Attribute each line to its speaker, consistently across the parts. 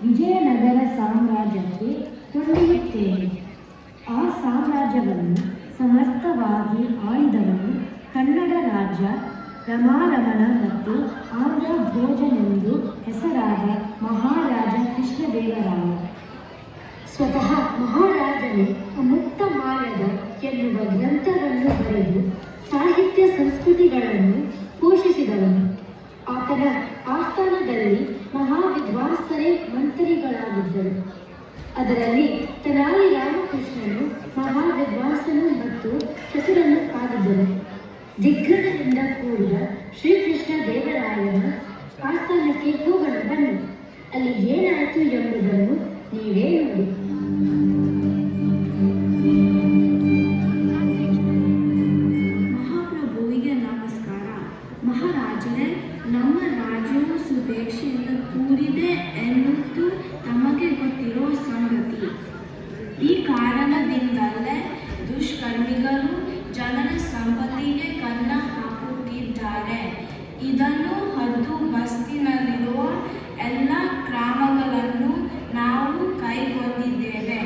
Speaker 1: ವಿಜಯನಗರ ಸಾಮ್ರಾಜ್ಯಕ್ಕೆ ಕೊಂಡೊಯ್ಯುತ್ತೇನೆ. ಆ ಸಾಮ್ರಾಜ್ಯವನ್ನು ಸಮರ್ಥವಾಗಿ ಆಳಿದವನು ಕನ್ನಡ ರಾಜ್ಯ ರಮಾರಮಣ ಮತ್ತು ಆಂಧ್ರ ಭೋಜನೆಂದು ಹೆಸರಾದ ಮಹಾರಾಜ ಕೃಷ್ಣದೇವರಾಯ. ಸ್ವತಃ ಮಹಾರಾಜನೇ ಅಮುಕ್ತ ಮಾರ್ಗದ ಎನ್ನುವ ಗ್ರಂಥವನ್ನು ಬರೆದು ಸಾಹಿತ್ಯ ಸಂಸ್ಕೃತಿಗಳನ್ನು ಪೋಷಿಸಿದವನು. ಆತನ ಆಸ್ಥಾನದಲ್ಲಿ ಮಹಾವಿದ್ವಾಂಸರೇ ಮಂತ್ರಿಗಳಾಗಿದ್ದರು. ಅದರಲ್ಲಿ ತೆನಾಲಿ ರಾಮಕೃಷ್ಣನು ಮಹಾವಿದ್ವಾಂಸನು ಮತ್ತು ಚತುರನು ಆಗಿದ್ದರು. ದಿಗ್ಗಜದಿಂದ ಕೂಡಿದ ಶ್ರೀಕೃಷ್ಣ ದೇವರಾಯನ ಆಸ್ಥಾನಕ್ಕೆ ಹೋಗೋಣ ಬನ್ನಿ. ಅಲ್ಲಿ ಏನಾಯಿತು ಎಂಬುದನ್ನು ನೀವೇ ನೋಡಿ.
Speaker 2: ಮಹಾಪ್ರಭುವಿಗೆ ನಮಸ್ಕಾರ. ಮಹಾರಾಜರೇ, ನಮ್ಮ ರಾಜ್ಯವು ಸುಭೇಕ್ಷೆಯಿಂದ ಕೂಡಿದೆ ಎನ್ನುವುದು ತಮಗೆ ಗೊತ್ತಿರುವ ಸಂಗತಿ. ಈ ಕಾರಣದಿಂದಲೇ ದುಷ್ಕರ್ಮಿಗಳು ಜನರ ಸಂಪತ್ತಿಗೆ ಕನ್ನ ಹಾಕುತ್ತಿದ್ದಾರೆ. ಇದನ್ನು ಹದ್ದು ಬಸ್ತಿನಲ್ಲಿರುವ ಎಲ್ಲ ಕ್ರಮಗಳನ್ನು ನಾವು ಕೈಗೊಂಡಿದ್ದೇವೆ.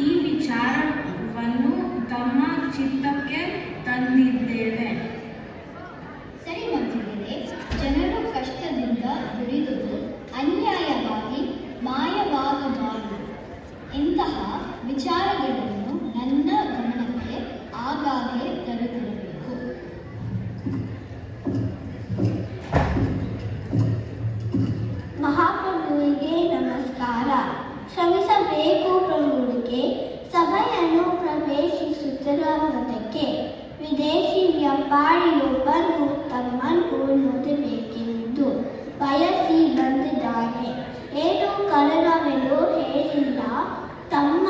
Speaker 2: ಈ ವಿಚಾರವನ್ನು ತಮ್ಮ ಚಿತ್ತಕ್ಕೆ ತಂದಿದ್ದೇವೆ.
Speaker 3: ಸರಿ ಮಂತ್ರಿಗಳೇ, ಜನರು ಕಷ್ಟದಿಂದ ದುಡಿದುದು ಅನ್ಯಾಯವಾಗಿ ಮಾಯವಾಗಬಾರದು. ಇಂತಹ ವಿಚಾರಗಳನ್ನು ನನ್ನ ಗಮನಕ್ಕೆ ಆಗಾಗ್ಗೆ ತರುತ್ತಿರಬೇಕು.
Speaker 4: ಮಹಾಪ್ರಭುವಿಗೆ ನಮಸ್ಕಾರ. ಶ್ರಮಿಸಬೇಕು ಪ್ರಭುವಿಗೆ. ಸಭೆಯನ್ನು ಪ್ರವೇಶಿಸುತ್ತಿರುವ ಮೊದಕ್ಕೆ ವಿದೇಶಿ ವ್ಯಾಪಾರಿಯೊಬ್ಬರು ತಮ್ಮನ್ನು ನೋಡಬೇಕೆಂದು ಬಯಸಿ ಬಂದಿದ್ದಾರೆ. ಏನು ಕಾರಣವೆಂದು ಹೇಳಿಲ್ಲ. ತಮ್ಮ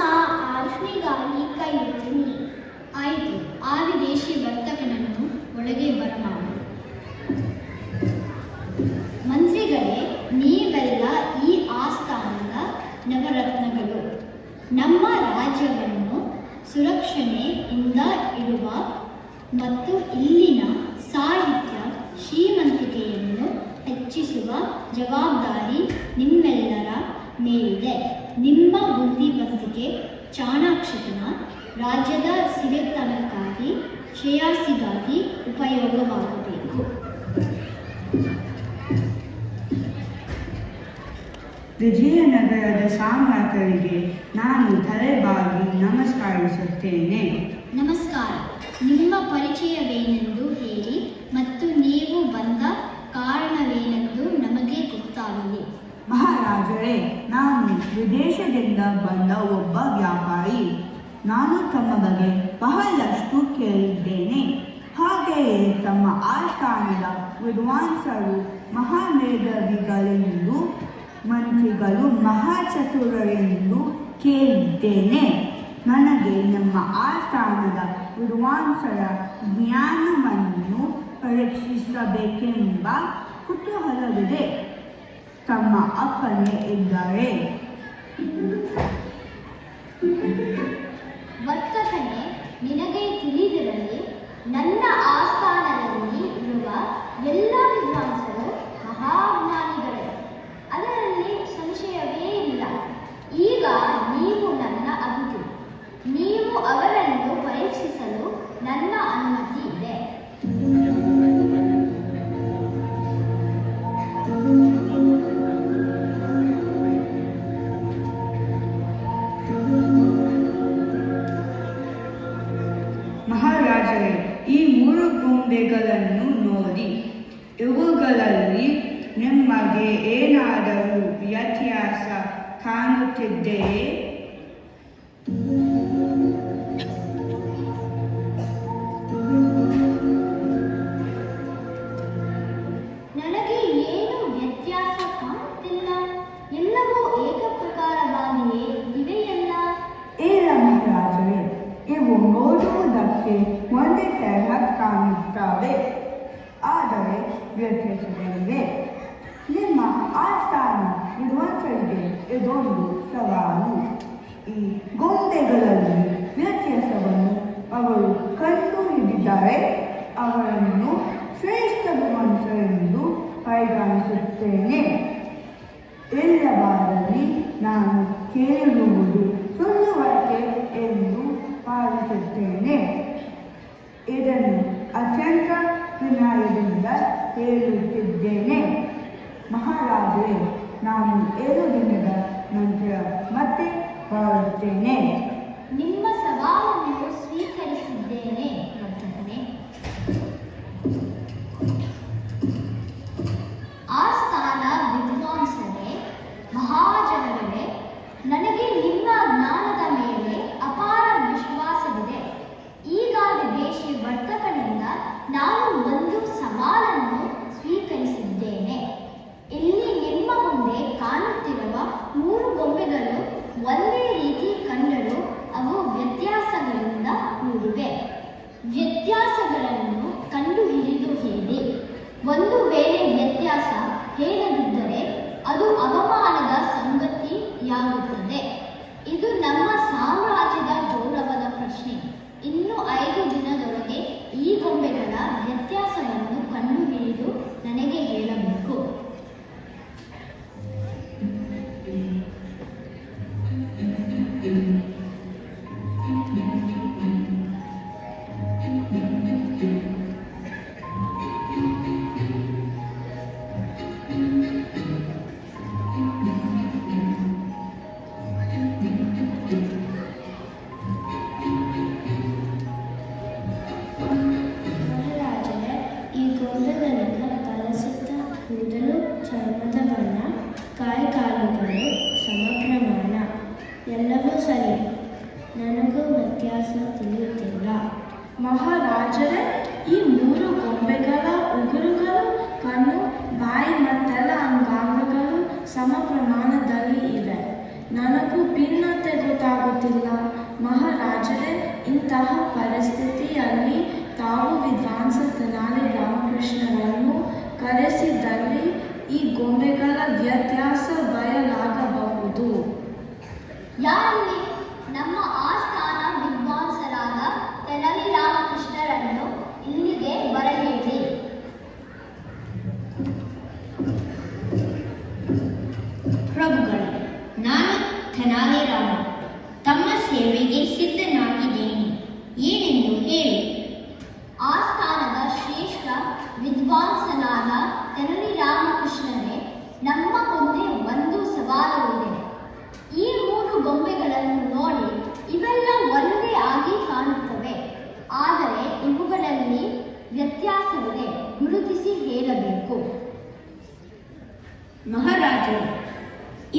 Speaker 4: ಆಜ್ಞೆಗಾಗಿ ಕೈ ಎತ್ತಿ.
Speaker 3: ಆಯಿತು, ಆ ವಿದೇಶಿ ವರ್ತಕನನ್ನು ಒಳಗೆ ಬರಮಾಡು. ಮಂತ್ರಿಗಳೇ, ನೀವೆಲ್ಲ ಈ ಆಸ್ಥಾನದ ನವರತ್ನಗಳು. ನಮ್ಮ ರಾಜ್ಯವನ್ನು ಸುರಕ್ಷಣೆಯಿಂದ ಇಡುವ ಮತ್ತು ಇಲ್ಲಿನ ಸಾಹಿತ್ಯ ಶ್ರೀಮಂತಿಕೆಯನ್ನು ಹೆಚ್ಚಿಸುವ ಜವಾಬ್ದಾರಿ ನಿಮ್ಮೆಲ್ಲರ ಮೇಲಿದೆ. ನಿಮ್ಮ ಬುದ್ಧಿವಂತಿಕೆ, ಚಾಣಾಕ್ಷತನ ರಾಜ್ಯದ ಸಿರಿತನಕ್ಕಾಗಿ, ಶ್ರೇಯಸ್ಸಿಗಾಗಿ ಉಪಯೋಗವಾಗಬೇಕು.
Speaker 5: ವಿಜಯನಗರದ ಸಾಮ್ರಾಟರಿಗೆ ನಾನು ತಲೆಬಾಗಿ ನಮಸ್ಕರಿಸುತ್ತೇನೆ.
Speaker 3: ನಮಸ್ಕಾರ. ನಿಮ್ಮ ಪರಿಚಯವೇನೆಂದು ಹೇಳಿ ಮತ್ತು ನೀವು ಬಂದ ಕಾರಣವೇನೆಂದು ನಮಗೆ ಗೊತ್ತಾಗಲಿ.
Speaker 5: ಮಹಾರಾಜರೇ, ನಾನು ವಿದೇಶದಿಂದ ಬಂದ ಒಬ್ಬ ವ್ಯಾಪಾರಿ. ನಾನು ತಮ್ಮ ಬಗ್ಗೆ ಬಹಳಷ್ಟು ಕೇಳಿದ್ದೇನೆ. ಹಾಗೆಯೇ ತಮ್ಮ ಆಸ್ಥಾನದ ವಿದ್ವಾಂಸರು ಮಹಾಮೇಧಾವಿಗಳೆಂದು, ಮಂತ್ರಿಗಳು ಮಹಾಚತುರರೆಂದು ಕೇಳಿದ್ದೇನೆ. ನನಗೆ ನಮ್ಮ ಆಸ್ಥಾನದ ವಿದ್ವಾಂಸರ ಜ್ಞಾನವನ್ನು ಪರೀಕ್ಷಿಸಬೇಕೆಂಬ ಕುತೂಹಲವಿದೆ. ತಮ್ಮ ಅಪ್ಪನೇ ಇದ್ದಾರೆ.
Speaker 3: ವರ್ತಕನೇ, ನಿನಗೆ ತಿಳಿದಿರಲಿ, ನನ್ನ ಆಸ್ಥಾನದಲ್ಲಿ ಇರುವ ಎಲ್ಲ ವಿದ್ವಾಂಸರು ಮಹಾಜ್ಞಾನಿಗಳೇ. ಅದರಲ್ಲಿ ಸಂಶಯವೇ ಇಲ್ಲ. ಈಗ ನೀವು ನನ್ನ ಅತಿಥಿ. ನೀವು ಅವರನ್ನು ಪರೀಕ್ಷಿಸಲು ನನ್ನ ಅನುಮತಿ ಇದೆ.
Speaker 5: ಮಹಾರಾಜರೇ, ಈ 3 ಗೊಂಬೆಗಳನ್ನು ನೋಡಿ. ಇವುಗಳಲ್ಲಿ ನಿಮಗೆ ಏನಾದರೂ ವ್ಯತ್ಯಾಸ ಕಾಣುತ್ತಿದೆಯೇ?
Speaker 3: ನನಗೆ ಏನು ವ್ಯತ್ಯಾಸ ಕಾಣುತ್ತಿಲ್ಲ. ಎಲ್ಲವೂ ಏಕಪ್ರಕಾರವಾಗಿಯೇ ಇವೆಯಲ್ಲ.
Speaker 5: ಇಲ್ಲ ಮಹಾರಾಜರೇ, ಇವು ನೋಡುವುದಕ್ಕೆ ಒಂದೇ ತರಹ ಕಾಣುತ್ತವೆ. ಆದರೆ ವ್ಯತ್ಯಾಸಗಳಿವೆ. ನಿಮ್ಮ ಆಸ್ಥಾನ ವಿದ್ವಾಂಸರಿಗೆ ಇದೊಂದು ಸವಾಲು. ಈ ಗೊಂಬೆಗಳಲ್ಲಿ ವ್ಯತ್ಯಾಸವನ್ನು ಅವರು ಕಂಡುಹಿಡಿದರೆ ಅವರನ್ನು ಶ್ರೇಷ್ಠ ವಿದ್ವಾಂಸರೆಂದು ಪರಿಗಣಿಸುತ್ತೇನೆ. ಇಲ್ಲವಾದಲ್ಲಿ ನಾನು ಕೇಳಿರುವುದು ಸುಳ್ಳುವಕ್ಕೆ ಎಂದು ಭಾವಿಸುತ್ತೇನೆ. ಇದನ್ನು ಅತ್ಯಂತ ವಿನಯದಿಂದ ಹೇಳುತ್ತಿದ್ದೇನೆ. ಮಹಾರಾಜರೇ, ನಾನು 7 ದಿನದ ನಂತರ ಮತ್ತೆ ಬರುತ್ತೇನೆ.
Speaker 3: ನಿಮ್ಮ ಸವಾಲನ್ನು ಸ್ವೀಕರಿಸಿದ್ದೇನೆ ವರ್ತಕನೇ. ಆಸ್ಥಾನ ವಿದ್ವಾಂಸರೇ, ಮಹಾಜನಗಳೇ, ನನಗೆ ನಿಮ್ಮ ಜ್ಞಾನದ ಮೇಲೆ ಅಪಾರ ವಿಶ್ವಾಸವಿದೆ. ಈಗ ವಿದೇಶಿ ವರ್ತಕನಿಂದ ನಾನು ಒಂದು ಸವಾಲನ್ನು ಸ್ವೀಕರಿಸಿದ್ದೇನೆ. ಇಲ್ಲಿ ನಿಮ್ಮ ಮುಂದೆ ಕಾಣುತ್ತಿರುವ 3 ಗೊಂಬೆಗಳು ಒಂದೇ ರೀತಿ ಕಂಡರೂ ಅವು ವ್ಯತ್ಯಾಸಗಳಿಂದ ಕೂಡಿವೆ. ವ್ಯತ್ಯಾಸಗಳನ್ನು ಕಂಡುಹಿಡಿದು ಹೇಳಿ. ಒಂದು ವೇಳೆ ವ್ಯತ್ಯಾಸ ಹೇಳದಿದ್ದರೆ ಅದು ಅವಮಾನದ ಸಂಗತಿಯಾಗುತ್ತದೆ. ಇದು ನಮ್ಮ ಸಾಮ್ರಾಜ್ಯದ ಗೌರವದ ಪ್ರಶ್ನೆ. ಇನ್ನು 5 ದಿನದೊಳಗೆ ಈ ಗೊಂಬೆಗಳ ವ್ಯತ್ಯಾಸವನ್ನು ಕಂಡುಹಿಡಿದು ನನಗೆ ಹೇಳಬೇಕು.
Speaker 4: ಮಹಾರಾಜರೇ, ಈ ಗೊಂಬೆಗಳನ್ನು ಬಳಸುತ್ತ ಕೂದಲು, ಚರ್ಮದ ಬಣ್ಣ, ಕಾಲುಗಳು ಸಮಪ್ರಮಾಣ ಎಲ್ಲವೂ ಸರಿ. ನನಗೂ ವ್ಯತ್ಯಾಸ ತಿಳಿಯುತ್ತಿಲ್ಲ.
Speaker 2: ಮಹಾರಾಜರೇ, ಈ 3 ಗೊಂಬೆಗಳ ಉಗುರುಗಳು, ಕಣ್ಣು, ಬಾಯಿ ಮತ್ತೆಲ್ಲ ಅಂಗಾಂಗಗಳು ಸಮ ಪ್ರಮಾಣದಲ್ಲಿ ಇವೆ. ನನಗೂ ಭಿನ್ನತೆ ಗೊತ್ತಾಗುತ್ತಿಲ್ಲ. ಮಹಾರಾಜರೇ, ಇಂತಹ ಪರಿಸ್ಥಿತಿಯಲ್ಲಿ ತಾವು ವಿದ್ವಾಂಸ ತೆನಾಲಿ ರಾಮಕೃಷ್ಣರನ್ನು ಕರೆಸಿದಲ್ಲಿ ಈ ಗೊಂಬೆಗಳ ವ್ಯತ್ಯಾಸ ಬಯಲಾಗಬಹುದು.
Speaker 3: ಯಾರಲ್ಲಿ? ನಮ್ಮ ಆಸ್ಥಾನ ವಿದ್ವಾಂಸರಾದ ತೆನಾಲಿ ರಾಮಕೃಷ್ಣರನ್ನು ಇಲ್ಲಿಗೆ ಬರಬೇಡಿ.
Speaker 6: ಪ್ರಭುಗಳೇ, ನಾನು ತೆನಾಲಿ ರಾಮ ತಮ್ಮ ಸೇವೆಗೆ ಸಿದ್ಧನಾಗಿದ್ದೇನೆ. ಏನೆಂದು ಹೇಳಿ.
Speaker 3: ಆಸ್ಥಾನದ ಶ್ರೇಷ್ಠ ವಿದ್ವಾಂಸನಾದ ತೆನಾಲಿ ರಾಮಕೃಷ್ಣರೇ, ನಮ್ಮ ಮುಂದೆ ಒಂದು ಸವಾಲು ಇದೆ. ಈ 3 ಗೊಂಬೆಗಳನ್ನು ನೋಡಿ ಇವೆಲ್ಲ ಒಂದೇ ಆಗಿ ಕಾಣುತ್ತವೆ. ಆದರೆ ಇವುಗಳಲ್ಲಿ ವ್ಯತ್ಯಾಸವಿದೆ. ಗುರುತಿಸಿ ಹೇಳಬೇಕು.
Speaker 6: ಮಹಾರಾಜರು,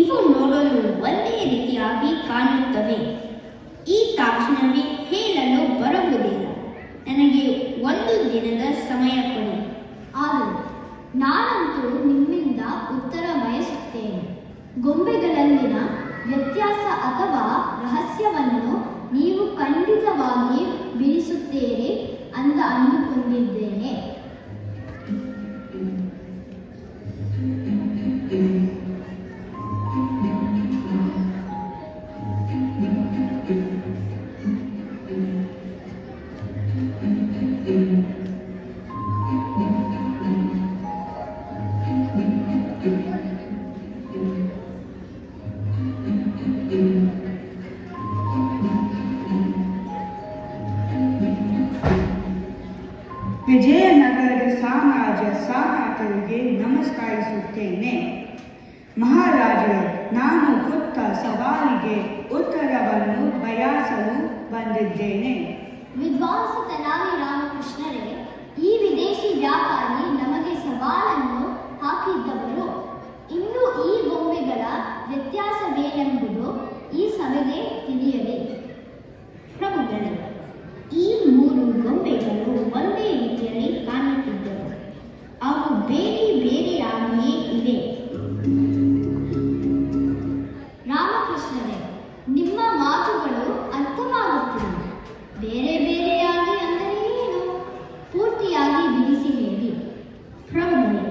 Speaker 6: ಇವು ನೋಡಲು ಒಂದೇ ರೀತಿಯಾಗಿ ಕಾಣುತ್ತವೆ. ಈ ತಕ್ಷಣವೇ ಹೇಳಲು ಬರುವುದಿಲ್ಲ. ನನಗೆ 1 ದಿನದ ಸಮಯ ಕೊಡಿ.
Speaker 3: ಆಗಲಿ, ನಾನಂತೂ ನಿಮ್ಮಿಂದ ಉತ್ತರ ಬಯಸುತ್ತೇನೆ. ಗೊಂಬೆಗಳಲ್ಲಿನ ವ್ಯತ್ಯಾಸ ಅಥವಾ ರಹಸ್ಯವನ್ನು ನೀವು ಖಂಡಿತವಾಗಿ ಬಿಡಿಸುತ್ತೀರಿ ಅಂತ ಅಂದುಕೊಂಡಿದ್ದೇನೆ.
Speaker 5: ವಿಜಯನಗರದ ಸಾಮ್ರಾಜ್ಯ ಸಾಕಾರರಿಗೆ ನಮಸ್ಕರಿಸುತ್ತೇನೆ. ಮಹಾರಾಜರೇ, ನಾನು ಕೊಟ್ಟ ಸವಾಲಿಗೆ ಉತ್ತರವನ್ನು ಬಯಸಲು ಬಂದಿದ್ದೇನೆ.
Speaker 3: ವಿದ್ವಾಂಸ ತೆನಾಲಿ ರಾಮಕೃಷ್ಣರೇ, ಈ ವಿದೇಶಿ ವ್ಯಾಪಾರಿ ನಮಗೆ ಸವಾಲನ್ನು ಹಾಕಿದ್ದವರು. ಇನ್ನು ಈ ಗೊಂಬೆಗಳ ವ್ಯತ್ಯಾಸವೇನೆಂಬುದು ಈ ಸಭೆಗೆ ತಿಳಿಯಲಿ.
Speaker 6: ಪ್ರಭುಗಳೇ, ಈ 3 ಗೊಂಬೆಗಳು ಒಂದೇ ರೀತಿಯಲ್ಲಿ ಕಾಣುತ್ತಿದ್ದವು. ಅವು ಬೇರೆ ಬೇರೆಯಾಗಿಯೇ ಇವೆ.
Speaker 3: ರಾಮಕೃಷ್ಣರೇ, ನಿಮ್ಮ ಮಾತುಗಳು ಅರ್ಥವಾಗುತ್ತಿಲ್ಲ. ಬೇರೆ ಬೇರೆಯಾಗಿ ಅಂದರೆ ಏನು? ಪೂರ್ತಿಯಾಗಿ ಬಿಡಿಸಿ ಹೇಳಿ.
Speaker 6: ಪ್ರಭುಗಳೇ,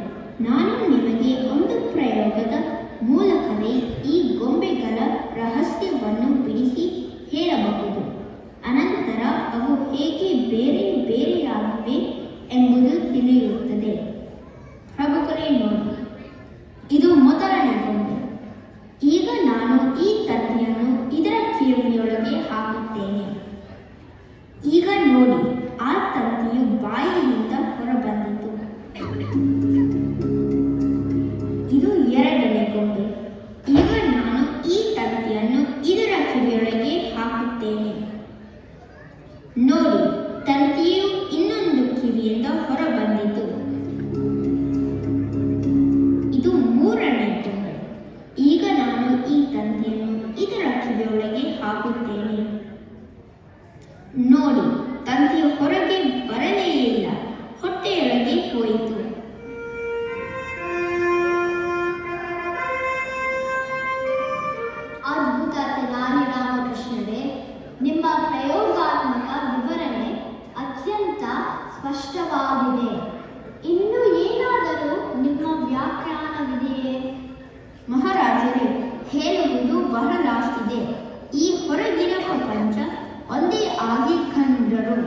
Speaker 6: ಆಗಿ ಕಂಡರು.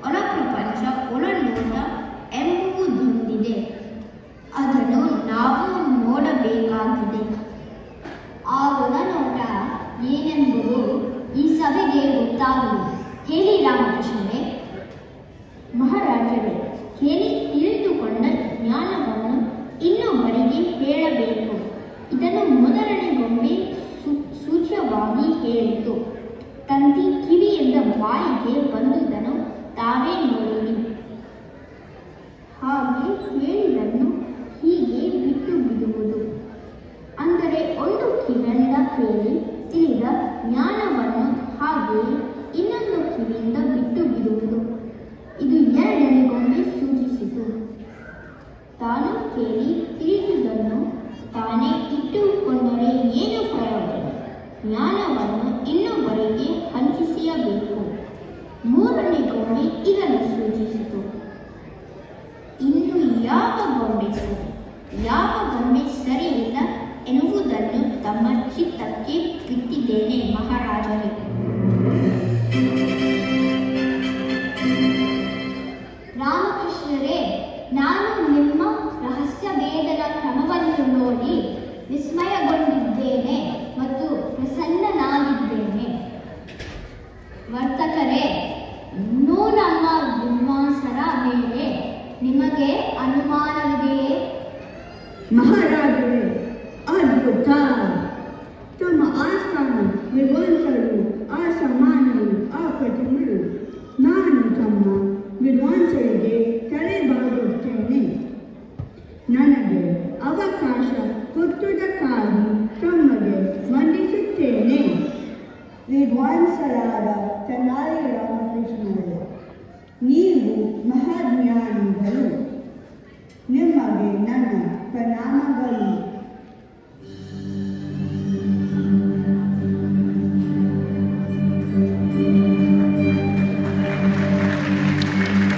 Speaker 6: ಹೊರಪ್ರಪಂಚ ಒಳನೋಟ ಎಂಬುದೊಂದಿದೆ, ಅದನ್ನು ನಾವು ನೋಡಬೇಕಾಗಿದೆ.
Speaker 3: ಆ ಒಳನೋಟ ಏನೆಂಬುದು ಈ ಸಭೆಗೆ ಗೊತ್ತಾಗುವುದು. ಹೇಳಿ ರಾಮಕೃಷ್ಣರೇ.
Speaker 6: ಮಹಾರಾಜರೇ, ಕೇಳಿ ತಿಳಿದುಕೊಂಡ ಜ್ಞಾನವನ್ನು ಇನ್ನೊಬ್ಬರಿಗೆ ಹೇಳಬೇಕು. ಇದನ್ನು ಮೊದಲನೇ ಗೊಂಬೆ ಸೂಚ್ಯವಾಗಿ ಹೇಳಿತು. ತಂತಿ ಕಿವಿಯಿಂದ ಬಾಯಿಗೆ ಬಂದುದನ್ನು ತಾವೇ ನೋಡಿರಿ. ಹಾಗೆ ಹೇಳಿದನ್ನು ಹೀಗೆ ಬಿಟ್ಟು ಬಿಡುವುದು. ಅಂದರೆ ಒಂದು ಕಿವಿಯಿಂದ ಕೇಳಿ ತಿಳಿದ ಜ್ಞಾನವನ್ನು ಹಾಗೆಯೇ ಇನ್ನೊಂದು ಕಿವಿಯಿಂದ ಬಿಟ್ಟು ಬಿಡುವುದು. ಇದು ಎರಡನೇ ಗೊಂಬೆ ಸೂಚಿಸಿತು. ತಾನು ಕೇಳಿ ತಿಳಿದುದನ್ನು ತಾನೇ ಇಟ್ಟುಕೊಂಡರೆ ಏನು ಪ್ರಯೋಜನ? ಜ್ಞಾನವನ್ನು ಇನ್ನೊಬ್ಬರಿಗೆ ಹಂಚಿಸಬೇಕು. ಮೂರನೇ ಗೊಂಬೆ ಇದನ್ನು ಸೂಚಿಸಿತು. ಇನ್ನು ಯಾವ ಗೊಂಬೆ ಸರಿ, ಯಾವ ಗೊಂಬೆ ಸರಿಯಿಲ್ಲ ಎನ್ನುವುದನ್ನು ತಮ್ಮ ಚಿತ್ತಕ್ಕೆ ಬಿಟ್ಟಿದ್ದೇನೆ ಮಹಾರಾಜರೇ.
Speaker 3: ರಾಮಕೃಷ್ಣರೇ, ನಾನು ನಿಮ್ಮ ರಹಸ್ಯ ಭೇದನ ಕ್ರಮವನ್ನು ನೋಡಿ ವಿಸ್ಮಯಗೊಂಡಿದ್ದೇನೆ ಮತ್ತು ಪ್ರಸನ್ನನಾಗಿದ್ದೇನೆ. ವರ್ತಕರೇ, ಇನ್ನೂ ನಮ್ಮ ವಿದ್ವಾಂಸರ ಮೇಲೆ ನಿಮಗೆ ಅನುಮಾನವಿದೆಯೇ?
Speaker 5: ಮಹಾರಾಜರೇ, ಅದ್ಭುತ! ತಮ್ಮ ಆಸ್ಥಾನ ವಿದ್ವಾಂಸರು, ಆ ಸಮಾನರು, ಆ ಪ್ರತಿಮರು. ನಾನು ತಮ್ಮ ವಿದ್ವಾಂಸರಿಗೆ ತಲೆಬಾಗುತ್ತೇನೆ. ನನಗೆ ಅವಕಾಶ ಕೊಟ್ಟುದಕ್ಕಾಗಿ ತಮಗೆ ವಂದಿಸುತ್ತೇನೆ. ವಿದ್ವಾಂಸರಾದ ತೆನಾಲಿ ರಾಮಕೃಷ್ಣರೇ, ನೀವು ಮಹಾಜ್ಞಾನಿಗಳು.